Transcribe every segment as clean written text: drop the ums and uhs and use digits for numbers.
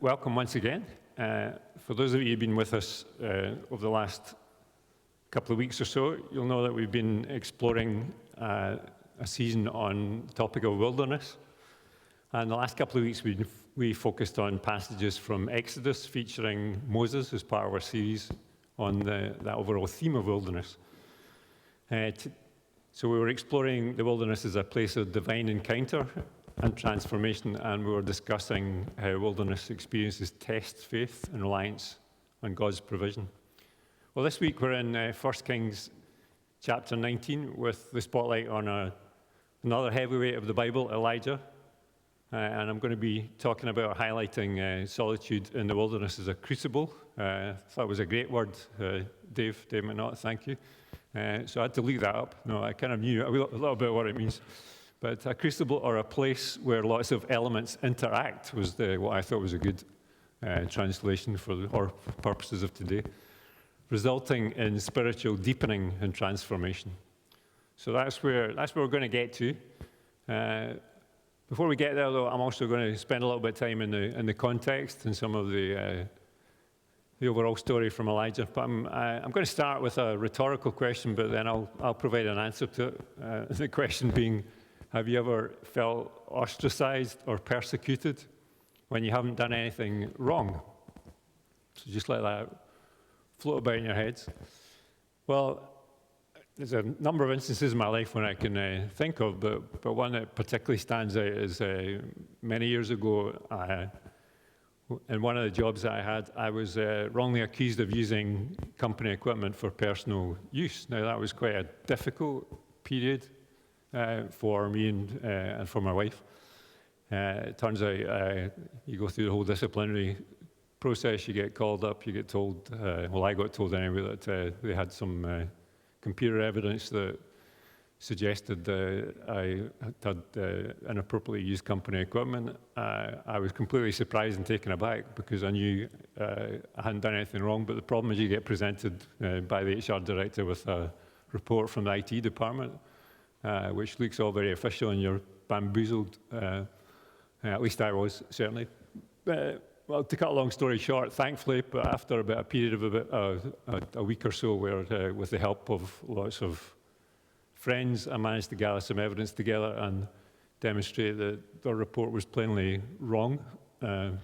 welcome once again. For those of you who've been with us over the last couple of weeks or so, you'll know that we've been exploring a season on the topic of wilderness. And the last couple of weeks we focused on passages from Exodus featuring Moses as part of our series on that overall theme of wilderness. So we were exploring the wilderness as a place of divine encounter and transformation, and we were discussing how wilderness experiences test faith and reliance on God's provision. Well, this week we're in 1 Kings chapter 19 with the spotlight on another heavyweight of the Bible, Elijah. And I'm going to be talking about highlighting solitude in the wilderness as a crucible. I thought it was a great word, Dave McNaught, thank you. So I had to look that up. No, I kind of knew a little bit what it means. But a crucible, or a place where lots of elements interact, was what I thought was a good translation for our purposes of today, resulting in spiritual deepening and transformation. So that's where we're going to get to. Before we get there, though, I'm also going to spend a little bit of time in the context and some of the overall story from Elijah. But I'm going to start with a rhetorical question, but then I'll provide an answer to it. The question being, have you ever felt ostracized or persecuted when you haven't done anything wrong? So just let that float about in your heads. Well, there's a number of instances in my life when I can think of, but one that particularly stands out is many years ago, in one of the jobs that I had, I was wrongly accused of using company equipment for personal use. Now, that was quite a difficult period for me and for my wife. It turns out you go through the whole disciplinary process, you get called up, you get told, well, I got told anyway, that they had some computer evidence that suggested that I had inappropriately used company equipment. I was completely surprised and taken aback because I knew I hadn't done anything wrong, but the problem is you get presented by the HR director with a report from the IT department, which looks all very official, and you're bamboozled. At least I was, certainly. Well, to cut a long story short, thankfully, but after about a period of about a week or so, where with the help of lots of friends, I managed to gather some evidence together and demonstrate that the report was plainly wrong. And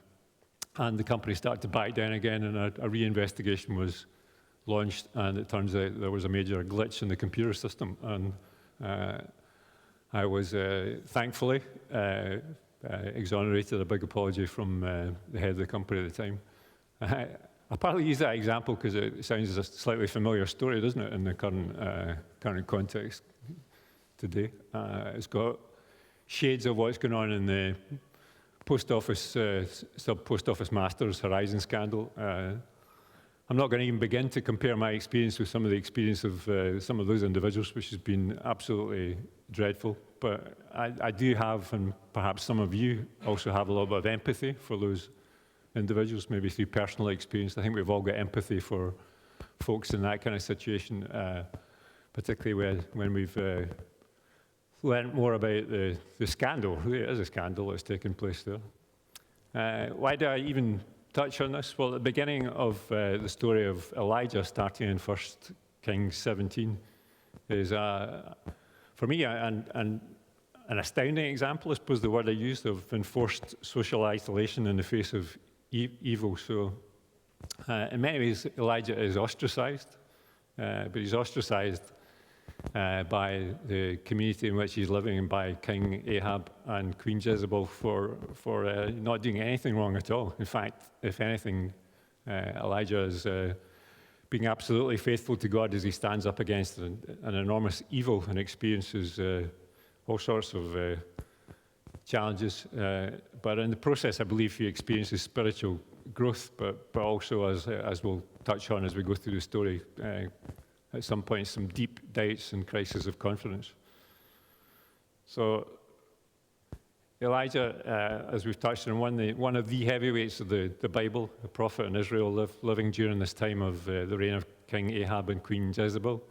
the company started to back down again, and a re-investigation was launched, and it turns out there was a major glitch in the computer system. And I was thankfully exonerated. A big apology from the head of the company at the time. I partly use that example because it sounds a slightly familiar story, doesn't it, in the current context today. It's got shades of what's going on in the post office, sub-post office masters Horizon scandal. I'm not going to even begin to compare my experience with some of the experience of some of those individuals, which has been absolutely dreadful. But I do have, and perhaps some of you also have, a little bit of empathy for those individuals, maybe through personal experience. I think we've all got empathy for folks in that kind of situation, particularly when we've learned more about the scandal. Really, it is a scandal that's taken place there. Why do I even touch on this? Well, at the beginning of the story of Elijah, starting in 1 Kings 17, is, for me, an astounding example, I suppose the word I used, of enforced social isolation in the face of evil. So, in many ways, Elijah is ostracized, but he's ostracized by the community in which he's living and by King Ahab and Queen Jezebel for not doing anything wrong at all. In fact, if anything, Elijah is being absolutely faithful to God as he stands up against an enormous evil and experiences all sorts of challenges. But in the process, I believe he experiences spiritual growth, but also, as we'll touch on as we go through the story, at some point, some deep doubts and crisis of confidence. So Elijah, as we've touched on, one of the heavyweights of the Bible, a prophet in Israel living during this time of the reign of King Ahab and Queen Jezebel.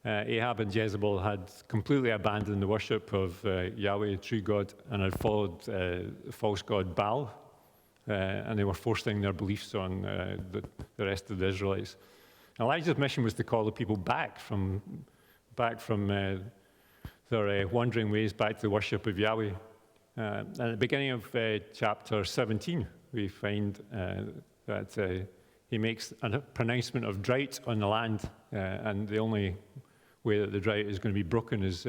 Ahab and Jezebel had completely abandoned the worship of Yahweh, the true God, and had followed the false god Baal and they were forcing their beliefs on the rest of the Israelites. Elijah's mission was to call the people back from their wandering ways, back to the worship of Yahweh. At the beginning of chapter 17, we find that he makes a pronouncement of drought on the land, and the only way that the drought is going to be broken is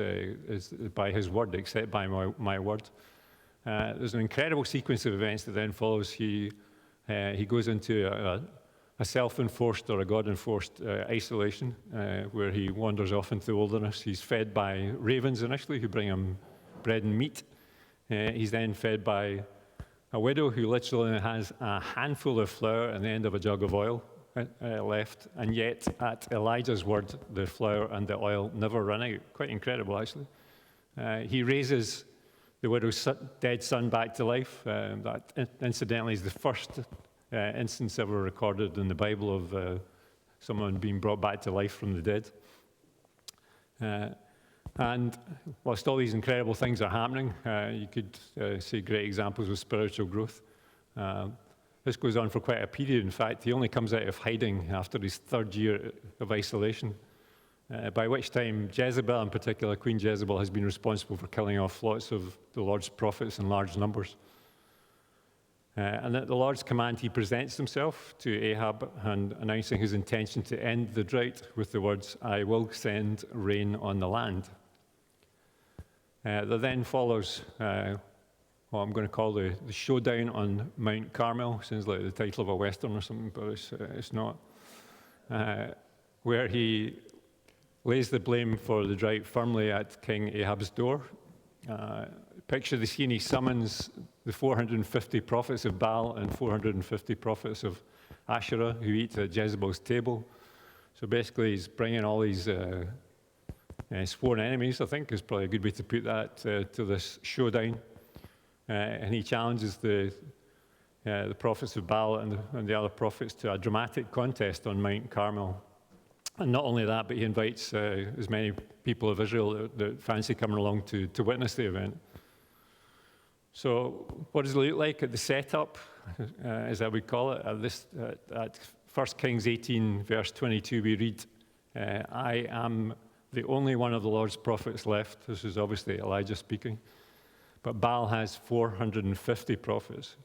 by his word, except by my word. There's an incredible sequence of events that then follows. He goes into a self-enforced or a God-enforced isolation, where he wanders off into the wilderness. He's fed by ravens initially, who bring him bread and meat. He's then fed by a widow who literally has a handful of flour and the end of a jug of oil left, and yet at Elijah's word, the flour and the oil never run out. Quite incredible, actually. He raises the widow's dead son back to life. That, incidentally, is the first instance ever recorded in the Bible of someone being brought back to life from the dead. And whilst all these incredible things are happening, you could see great examples of spiritual growth. This goes on for quite a period. In fact, he only comes out of hiding after his third year of isolation, by which time Jezebel, in particular, Queen Jezebel, has been responsible for killing off lots of the Lord's prophets in large numbers. And at the Lord's command, he presents himself to Ahab and announcing his intention to end the drought with the words, "I will send rain on the land." There then follows what I'm going to call the showdown on Mount Carmel. Sounds like the title of a Western or something, but it's not. Where he lays the blame for the drought firmly at King Ahab's door. Picture the scene. He summons the 450 prophets of Baal and 450 prophets of Asherah who eat at Jezebel's table. So basically, he's bringing all these sworn enemies, I think is probably a good way to put that, to this showdown. And he challenges the prophets of Baal and the other prophets to a dramatic contest on Mount Carmel. And not only that, but he invites as many people of Israel that fancy coming along to witness the event. So what does it look like at the setup, as I would call it? At 1 Kings 18, verse 22, we read, "I am the only one of the Lord's prophets left." This is obviously Elijah speaking. But Baal has 450 prophets.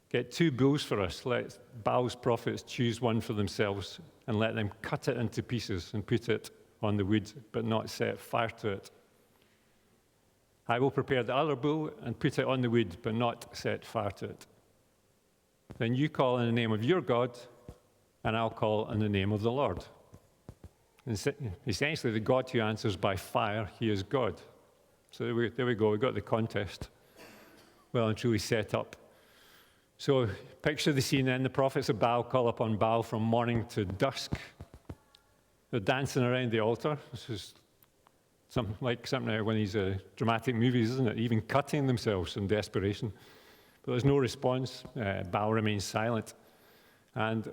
Get 2 bulls for us. Let Baal's prophets choose one for themselves and let them cut it into pieces and put it on the wood, but not set fire to it. I will prepare the other bull and put it on the wood, but not set fire to it. Then you call in the name of your God, and I'll call in the name of the Lord. Essentially, the God who answers by fire, he is God. So there we go. We've got the contest well and truly set up. So picture the scene then. The prophets of Baal call upon Baal from morning to dusk. They're dancing around the altar. This is something like one of these dramatic movies, isn't it? Even cutting themselves in desperation. But there's no response. Baal remains silent. And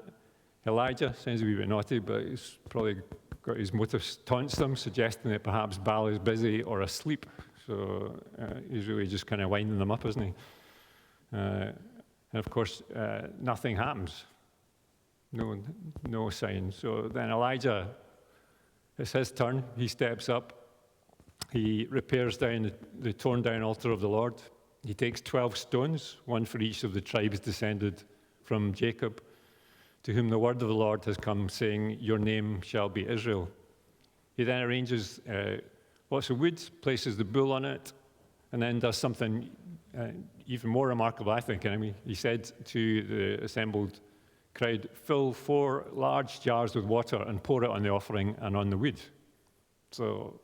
Elijah, sounds a wee bit naughty, but he's probably got his motives, taunts them, suggesting that perhaps Baal is busy or asleep. So he's really just kind of winding them up, isn't he? And of course, nothing happens. No sign. So then Elijah, it's his turn. He steps up. He repairs down the torn down altar of the Lord. He takes 12 stones, one for each of the tribes descended from Jacob, to whom the word of the Lord has come, saying, "Your name shall be Israel." He then arranges lots of wood, places the bull on it, and then does something even more remarkable, I think. He said to the assembled crowd, "Fill 4 large jars with water and pour it on the offering and on the wood." So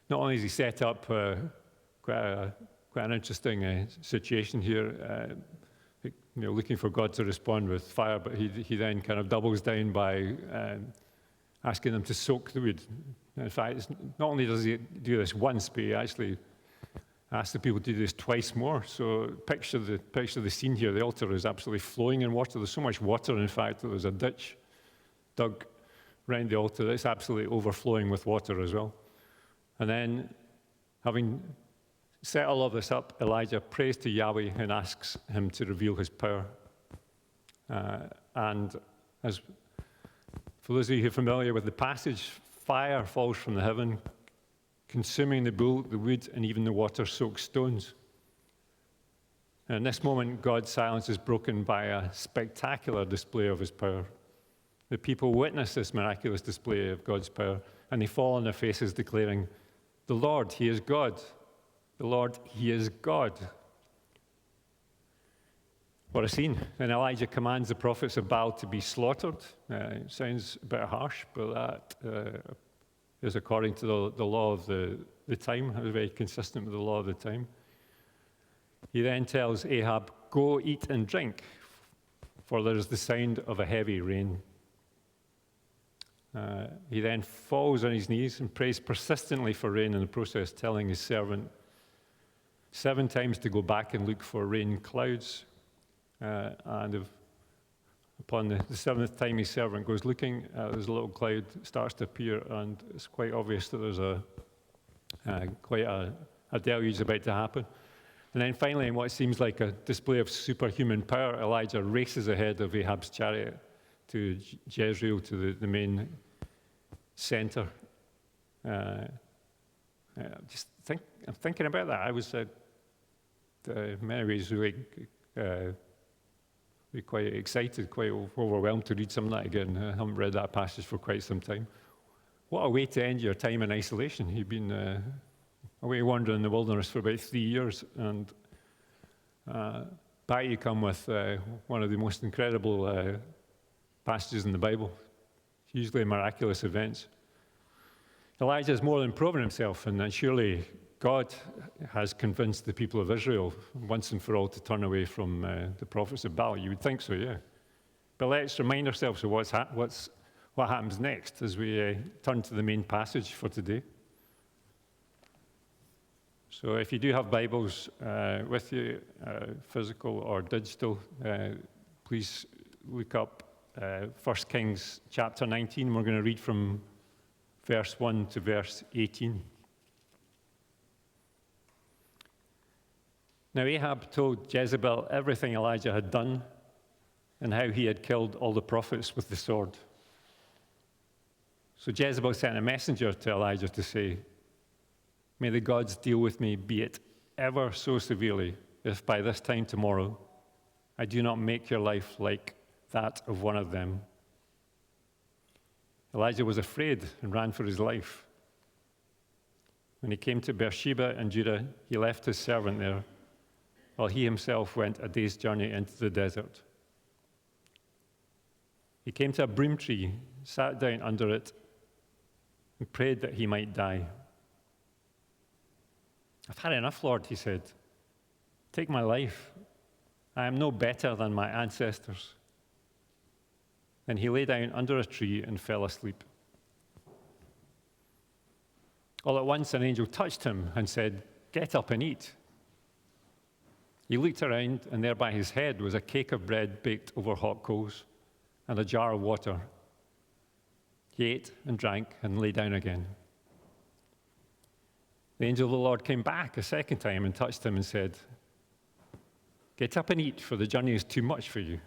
not only has he set up quite an interesting situation here, looking for God to respond with fire, but he then kind of doubles down by asking them to soak the wood. In fact, not only does he do this once, but he actually asks the people to do this twice more. So picture the scene here. The altar is absolutely flowing in water. There's so much water, in fact, that there's a ditch dug around the altar that's absolutely overflowing with water as well. And then, having set all of this up, Elijah prays to Yahweh and asks him to reveal his power. And as for those of you who are familiar with the passage, fire falls from the heaven, consuming the bull, the wood, and even the water-soaked stones. And in this moment, God's silence is broken by a spectacular display of his power. The people witness this miraculous display of God's power, and they fall on their faces declaring, "The Lord, he is God. The Lord, he is God." What a scene. And Elijah commands the prophets of Baal to be slaughtered. It sounds a bit harsh, but that is according to the law of the time. It was very consistent with the law of the time. He then tells Ahab, "Go eat and drink, for there is the sound of a heavy rain." He then falls on his knees and prays persistently for rain in the process, telling his servant 7 times to go back and look for rain clouds. And upon the 7th time his servant goes looking, there's a little cloud starts to appear, and it's quite obvious that there's quite a deluge about to happen. And then finally, in what seems like a display of superhuman power, Elijah races ahead of Ahab's chariot to Jezreel, to the main center. I'm thinking about that. I was, in many ways, really quite excited, quite overwhelmed to read some of that again. I haven't read that passage for quite some time. What a way to end your time in isolation. You've been away wandering in the wilderness for about 3 years, and back you come with one of the most incredible passages in the Bible, usually miraculous events. Elijah has more than proven himself, and surely God has convinced the people of Israel once and for all to turn away from the prophets of Baal. You would think so, yeah. But let's remind ourselves of what happens next as we turn to the main passage for today. So if you do have Bibles with you, physical or digital, please look up 1 Kings chapter 19. We're going to read from verse 1 to verse 18. Now Ahab told Jezebel everything Elijah had done and how he had killed all the prophets with the sword. So Jezebel sent a messenger to Elijah to say, "May the gods deal with me, be it ever so severely, if by this time tomorrow I do not make your life like that of one of them." Elijah was afraid and ran for his life. When he came to Beersheba in Judah, he left his servant there, while he himself went a day's journey into the desert. He came to a broom tree, sat down under it, and prayed that he might die. "I've had enough, Lord," he said. "Take my life. I am no better than my ancestors." Then he lay down under a tree and fell asleep. All at once an angel touched him and said, "Get up and eat." He looked around, and there by his head was a cake of bread baked over hot coals and a jar of water. He ate and drank and lay down again. The angel of the Lord came back a second time and touched him and said, "Get up and eat, for the journey is too much for you."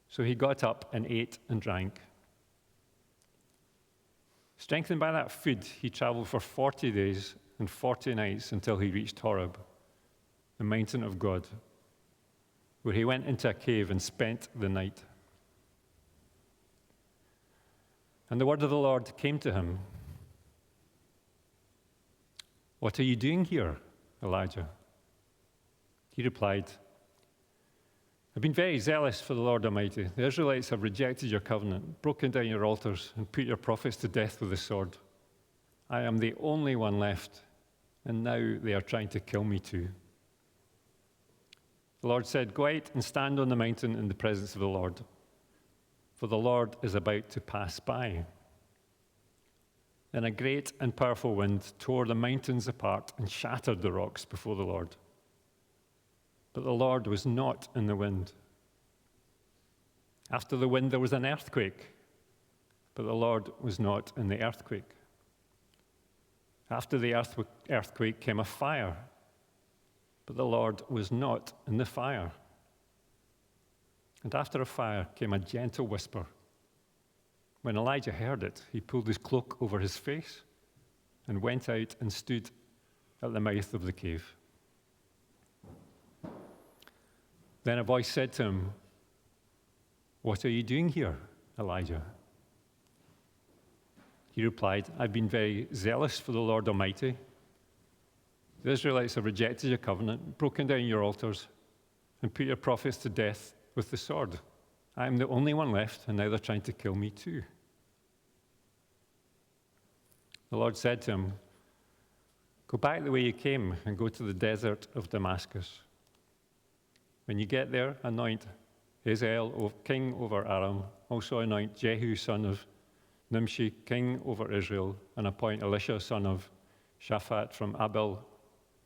So he got up and ate and drank. Strengthened by that food, he traveled for 40 days and 40 nights until he reached Horeb, the mountain of God, where he went into a cave and spent the night. And the word of the Lord came to him. "What are you doing here, Elijah?" He replied, "I've been very zealous for the Lord Almighty. The Israelites have rejected your covenant, broken down your altars, and put your prophets to death with the sword. I am the only one left, and now they are trying to kill me too." The Lord said, "Go out and stand on the mountain in the presence of the Lord, for the Lord is about to pass by." Then a great and powerful wind tore the mountains apart and shattered the rocks before the Lord. But the Lord was not in the wind. After the wind there was an earthquake, but the Lord was not in the earthquake. After the earthquake came a fire, but the Lord was not in the fire. And after a fire came a gentle whisper. When Elijah heard it, he pulled his cloak over his face and went out and stood at the mouth of the cave. Then a voice said to him, "What are you doing here, Elijah?" He replied, "I've been very zealous for the Lord Almighty. The Israelites have rejected your covenant, broken down your altars, and put your prophets to death with the sword. I am the only one left, and now they're trying to kill me too." The Lord said to him, "Go back the way you came and go to the desert of Damascus. When you get there, anoint Hazael king over Aram. Also anoint Jehu son of Nimshi king over Israel, and appoint Elisha son of Shaphat from Abel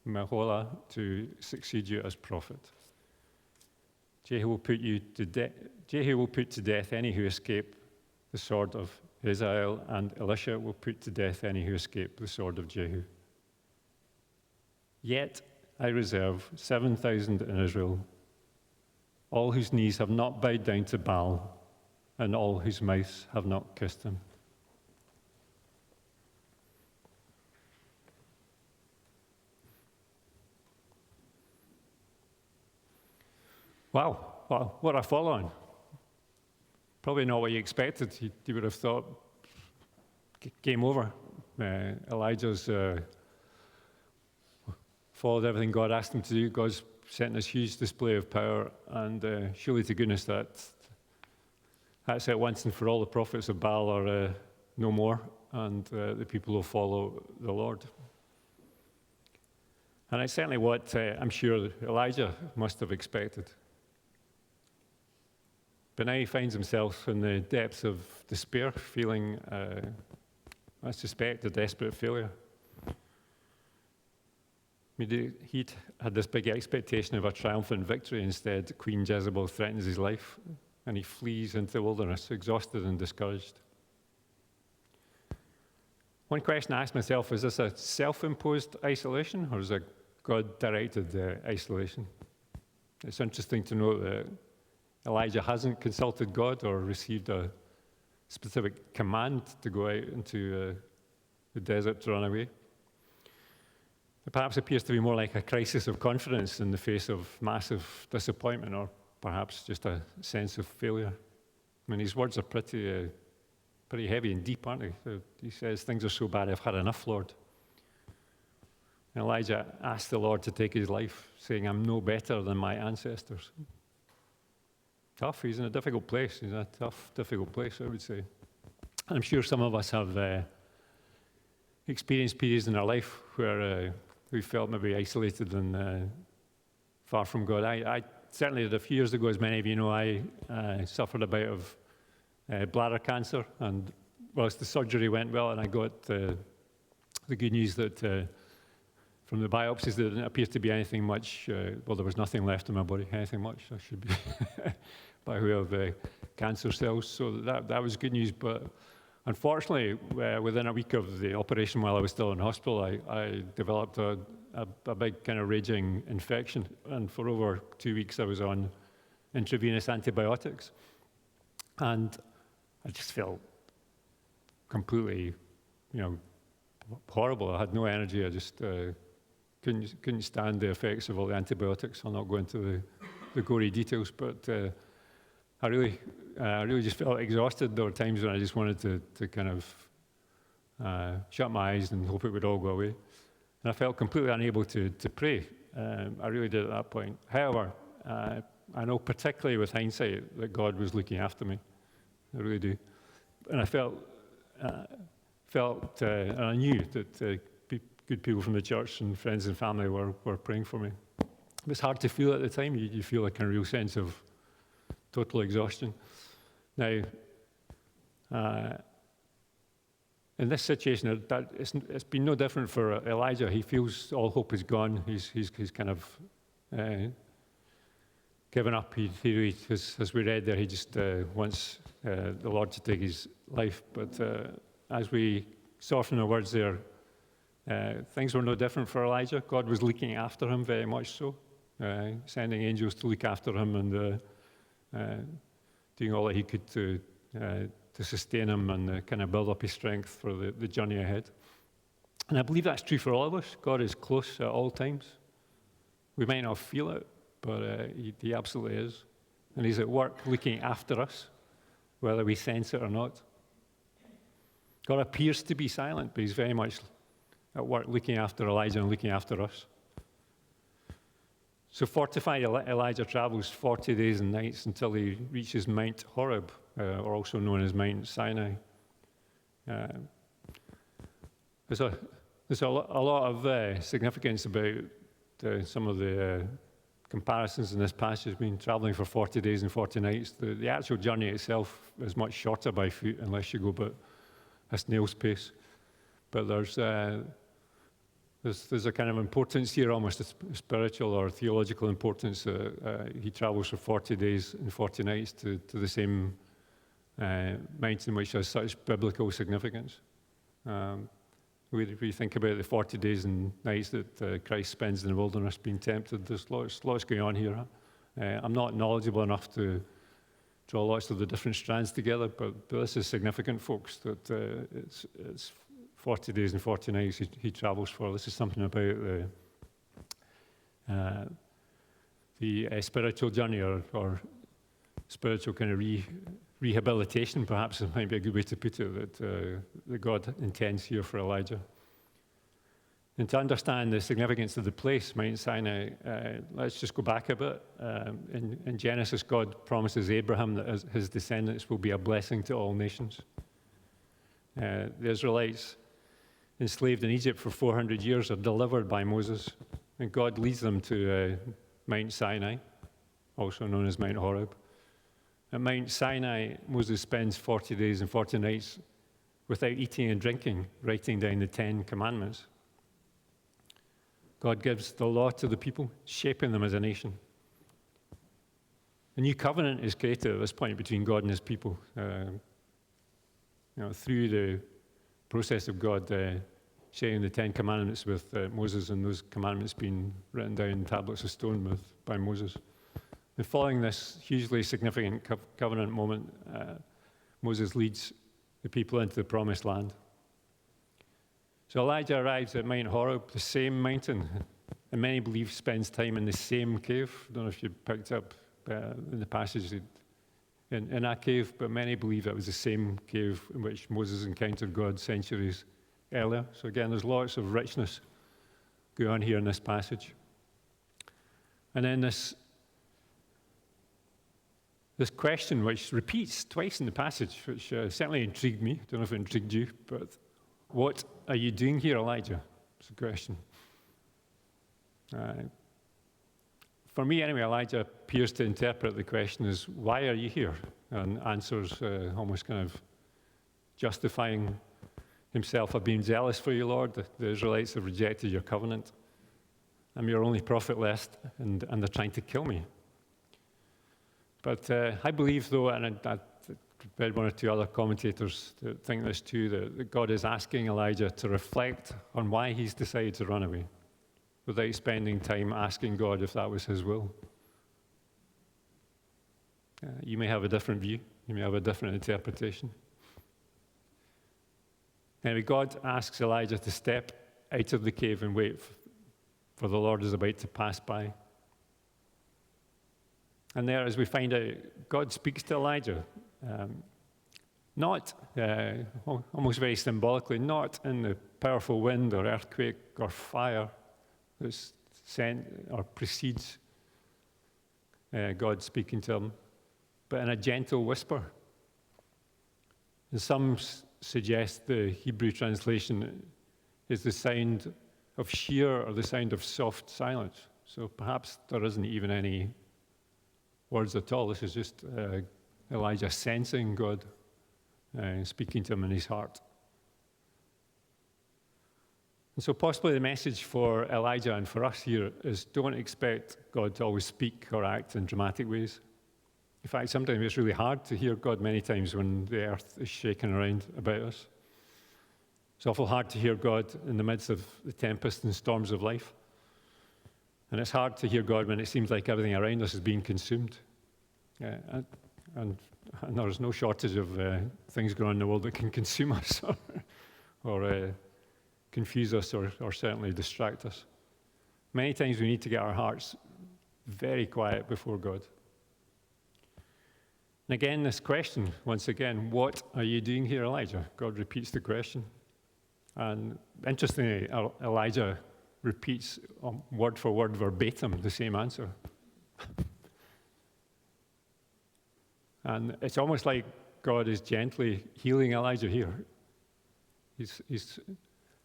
Meholah to succeed you as prophet. Jehu will put to death any who escape the sword of Hazael, and Elisha will put to death any who escape the sword of Jehu. Yet I reserve 7,000 in Israel, all whose knees have not bowed down to Baal, and all whose mouths have not kissed him." Wow, what a follow-on. Probably not what you expected. You would have thought, game over. Elijah's followed everything God asked him to do. God's sent this huge display of power, and surely to goodness that's it once and for all. The prophets of Baal are no more, and the people will follow the Lord. And it's certainly what I'm sure Elijah must have expected. But now he finds himself in the depths of despair, feeling, I suspect, a desperate failure. He'd had this big expectation of a triumphant victory. Instead, Queen Jezebel threatens his life, and he flees into the wilderness, exhausted and discouraged. One question I asked myself, is this a self-imposed isolation, or is it God-directed isolation? It's interesting to note that Elijah hasn't consulted God or received a specific command to go out into the desert to run away. It perhaps appears to be more like a crisis of confidence in the face of massive disappointment, or perhaps just a sense of failure. I mean, his words are pretty heavy and deep, aren't they? He says, "Things are so bad, I've had enough, Lord." And Elijah asked the Lord to take his life, saying, "I'm no better than my ancestors." Tough. He's in a difficult place. He's in a tough, difficult place, I would say. And I'm sure some of us have experienced periods in our life where we felt maybe isolated and far from God. I certainly did a few years ago, as many of you know. I suffered a bout of bladder cancer, and whilst the surgery went well, and I got the good news that from the biopsies there didn't appear to be anything much, well, there was nothing left in my body, anything much, I should be, by way of cancer cells, so that was good news. But unfortunately, within a week of the operation, while I was still in hospital, I developed a big kind of raging infection, and for over 2 weeks I was on intravenous antibiotics, and I just felt completely, horrible. I had no energy. I just couldn't stand the effects of all the antibiotics. I'll not go into the gory details, but I really just felt exhausted. There were times when I just wanted to kind of shut my eyes and hope it would all go away. And I felt completely unable to pray. I really did at that point. However, I know particularly with hindsight that God was looking after me. I really do. And I felt and I knew that good people from the church and friends and family were praying for me. It was hard to feel at the time. You feel like a real sense of total exhaustion. Now, in this situation, it's been no different for Elijah. He feels all hope is gone. He's kind of given up. He as we read there, he just wants the Lord to take his life. But as we saw from the words there, Things were no different for Elijah. God was looking after him very much so, sending angels to look after him and doing all that he could to sustain him and kind of build up his strength for the journey ahead. And I believe that's true for all of us. God is close at all times. We might not feel it, but he absolutely is. And he's at work looking after us, whether we sense it or not. God appears to be silent, but he's very much at work looking after Elijah and looking after us. So fortified Elijah travels 40 days and nights until he reaches Mount Horeb, or also known as Mount Sinai. There's a lot of significance about some of the comparisons in this passage. Been traveling for 40 days and 40 nights. The actual journey itself is much shorter by foot unless you go about a snail's pace. But there's a kind of importance here, almost a spiritual or theological importance. He travels for 40 days and 40 nights to the same mountain, which has such biblical significance. We think about the 40 days and nights that Christ spends in the wilderness being tempted. There's lots going on here. I'm not knowledgeable enough to draw lots of the different strands together, but this is significant, folks, that it's 40 days and 40 nights he travels for. This is something about the spiritual journey or spiritual kind of rehabilitation, perhaps it might be a good way to put it, that God intends here for Elijah. And to understand the significance of the place, Mount Sinai, let's just go back a bit. In Genesis, God promises Abraham that his descendants will be a blessing to all nations. The Israelites, enslaved in Egypt for 400 years, are delivered by Moses, and God leads them to Mount Sinai, also known as Mount Horeb. At Mount Sinai, Moses spends 40 days and 40 nights without eating and drinking, writing down the 10 Commandments. God gives the law to the people, shaping them as a nation. A new covenant is created at this point between God and his people. Through the process of God sharing the 10 Commandments with Moses, and those commandments being written down in tablets of stone by Moses. And following this hugely significant covenant moment, Moses leads the people into the promised land. So Elijah arrives at Mount Horeb, the same mountain, and many believe spends time in the same cave. I don't know if you picked up in the passage in that cave, but many believe it was the same cave in which Moses encountered God centuries earlier. So again, there's lots of richness going on here in this passage. And then this question, which repeats twice in the passage, which certainly intrigued me. I don't know if it intrigued you, but what are you doing here, Elijah? It's a question. For me, anyway, Elijah appears to interpret the question as, why are you here? And answers almost kind of justifying himself. I've been zealous for you, Lord. The Israelites have rejected your covenant. I'm your only prophet left, and they're trying to kill me. But I believe, though, and I read one or two other commentators that think this too, that God is asking Elijah to reflect on why he's decided to run away, without spending time asking God if that was his will. You may have a different view. You may have a different interpretation. Anyway, God asks Elijah to step out of the cave and wait, for the Lord is about to pass by. And there, as we find out, God speaks to Elijah, not, almost very symbolically, not in the powerful wind or earthquake or fire that's sent or precedes God speaking to him, but in a gentle whisper. And some suggest the Hebrew translation is the sound of sheer or the sound of soft silence. So perhaps there isn't even any words at all. This is just Elijah sensing God speaking to him in his heart. And so possibly the message for Elijah and for us here is, don't expect God to always speak or act in dramatic ways. In fact, sometimes it's really hard to hear God many times when the earth is shaking around about us. It's awful hard to hear God in the midst of the tempests and storms of life. And it's hard to hear God when it seems like everything around us is being consumed. And there's no shortage of things going on in the world that can consume us or confuse us or certainly distract us. Many times we need to get our hearts very quiet before God. And again, this question, once again, what are you doing here, Elijah? God repeats the question. And interestingly, Elijah repeats word for word, verbatim, the same answer. And it's almost like God is gently healing Elijah here. He's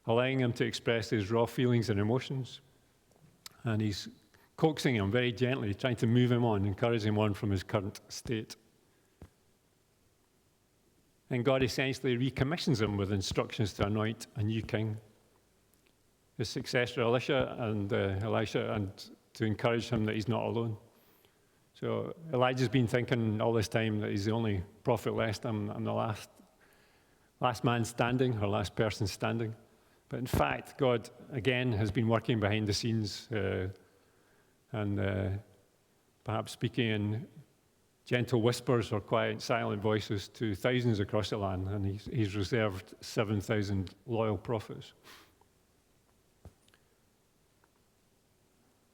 allowing him to express his raw feelings and emotions. And he's coaxing him very gently, trying to move him on, encouraging him on from his current state. And God essentially recommissions him with instructions to anoint a new king, his successor Elisha and Elisha, and to encourage him that he's not alone. So Elijah's been thinking all this time that he's the only prophet left. I'm the last man standing, or last person standing. But in fact, God, again, has been working behind the scenes and perhaps speaking in gentle whispers or quiet, silent voices to thousands across the land. And he's reserved 7,000 loyal prophets.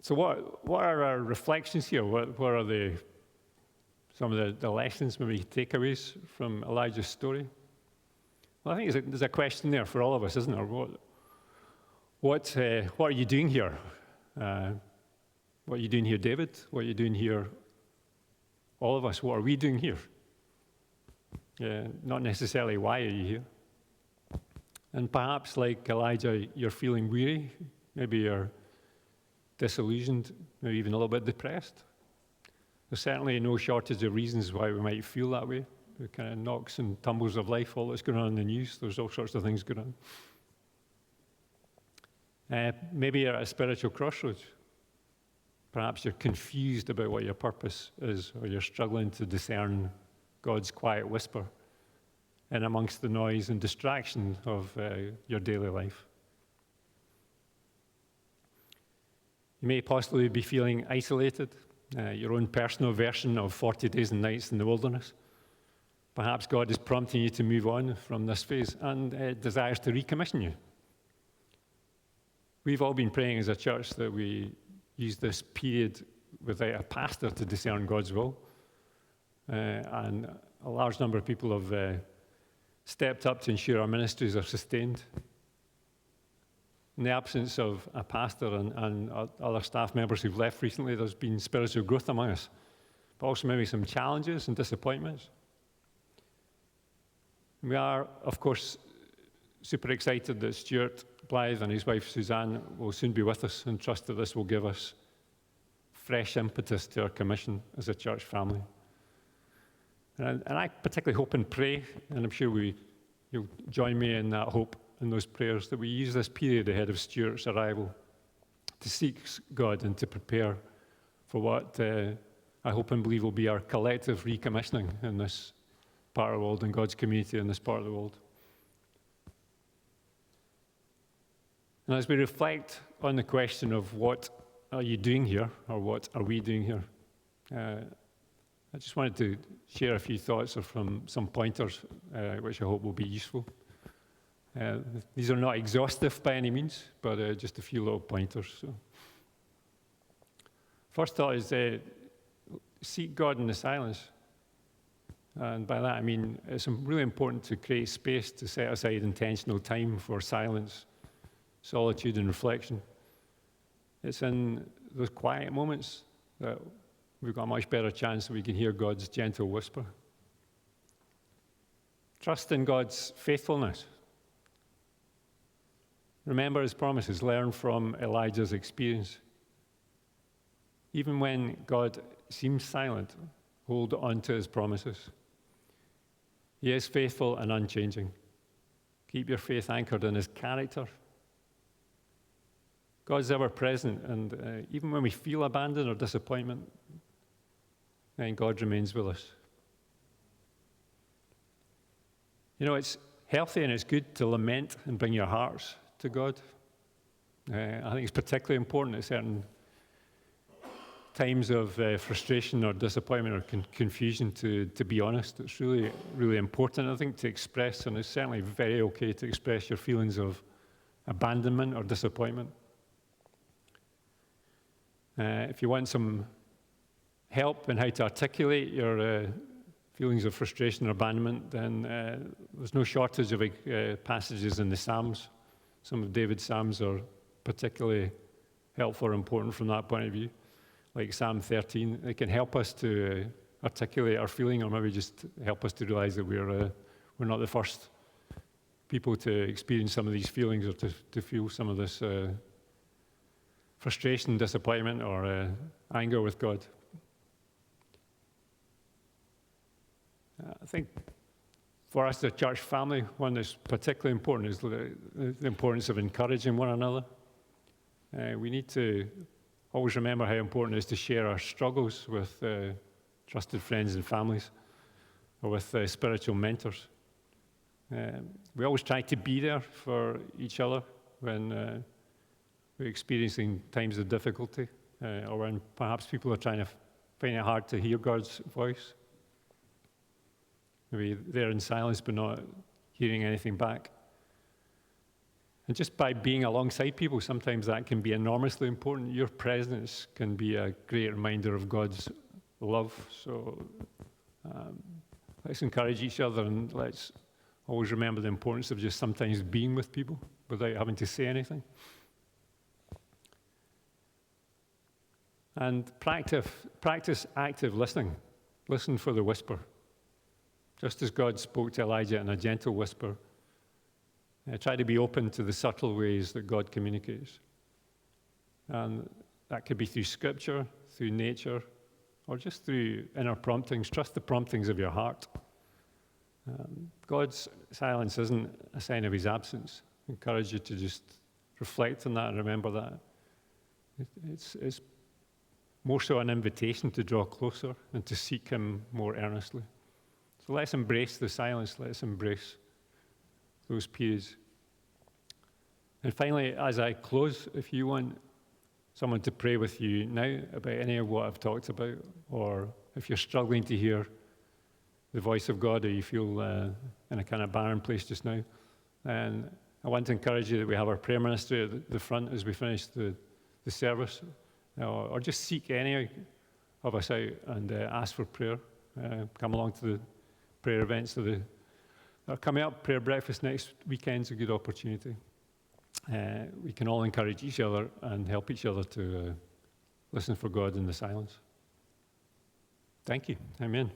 So what are our reflections here? What are some of the lessons, maybe takeaways from Elijah's story? Well, I think there's a question there for all of us, isn't there? What are you doing here? What are you doing here, David? What are you doing here, all of us? What are we doing here? Not necessarily why are you here. And perhaps, like Elijah, you're feeling weary. Maybe you're disillusioned, maybe even a little bit depressed. There's certainly no shortage of reasons why we might feel that way. The kind of knocks and tumbles of life, all that's going on in the news, there's all sorts of things going on. Maybe you're at a spiritual crossroads. Perhaps you're confused about what your purpose is, or you're struggling to discern God's quiet whisper in amongst the noise and distraction of your daily life. You may possibly be feeling isolated, your own personal version of 40 days and nights in the wilderness. Perhaps God is prompting you to move on from this phase and desires to recommission you. We've all been praying as a church that we use this period without a pastor to discern God's will. And a large number of people have stepped up to ensure our ministries are sustained. In the absence of a pastor and other staff members who've left recently, there's been spiritual growth among us, but also maybe some challenges and disappointments. We are, of course, super excited that Stuart Blythe and his wife Suzanne will soon be with us, and trust that this will give us fresh impetus to our commission as a church family. And I particularly hope and pray, and I'm sure you'll join me in that hope, in those prayers, that we use this period ahead of Stuart's arrival to seek God and to prepare for what I hope and believe will be our collective recommissioning in this part of the world, and God's community in this part of the world. And as we reflect on the question of what are you doing here, or what are we doing here, I just wanted to share a few thoughts from some pointers, which I hope will be useful. These are not exhaustive by any means, but just a few little pointers. So. First thought is seek God in the silence. And by that I mean it's really important to create space to set aside intentional time for silence, solitude, and reflection. It's in those quiet moments that we've got a much better chance that we can hear God's gentle whisper. Trust in God's faithfulness. Remember his promises. Learn from Elijah's experience. Even when God seems silent, hold on to his promises. He is faithful and unchanging. Keep your faith anchored in his character. God's ever present, and even when we feel abandoned or disappointment, then God remains with us. You know, it's healthy and it's good to lament and bring your hearts to God. I think it's particularly important at certain times of frustration or disappointment or confusion to be honest. It's really, really important, I think, to express, and it's certainly very okay to express your feelings of abandonment or disappointment. If you want some help in how to articulate your feelings of frustration or abandonment, then there's no shortage of passages in the Psalms. Some of David's Psalms are particularly helpful or important from that point of view, like Psalm 13. It can help us to articulate our feeling, or maybe just help us to realize that we're not the first people to experience some of these feelings or to feel some of this frustration, disappointment, or anger with God. I think for us, the church family, one that's particularly important is the importance of encouraging one another. We need to always remember how important it is to share our struggles with trusted friends and families, or with spiritual mentors. We always try to be there for each other when we're experiencing times of difficulty, or when perhaps people are trying to find it hard to hear God's voice. Maybe they're in silence but not hearing anything back. And just by being alongside people, sometimes that can be enormously important. Your presence can be a great reminder of God's love. So let's encourage each other, and let's always remember the importance of just sometimes being with people without having to say anything. And practice active listening. Listen for the whisper. Just as God spoke to Elijah in a gentle whisper, try to be open to the subtle ways that God communicates. And that could be through Scripture, through nature, or just through inner promptings. Trust the promptings of your heart. God's silence isn't a sign of his absence. I encourage you to just reflect on that and remember that. It's more so an invitation to draw closer and to seek him more earnestly. So let's embrace the silence. Let's embrace those periods. And finally, as I close, if you want someone to pray with you now about any of what I've talked about, or if you're struggling to hear the voice of God, or you feel in a kind of barren place just now, then I want to encourage you that we have our prayer ministry at the front as we finish the service, or just seek any of us out and ask for prayer. Come along to the prayer events that are coming up. Prayer breakfast next weekend's a good opportunity. We can all encourage each other and help each other to listen for God in the silence. Thank you. Amen.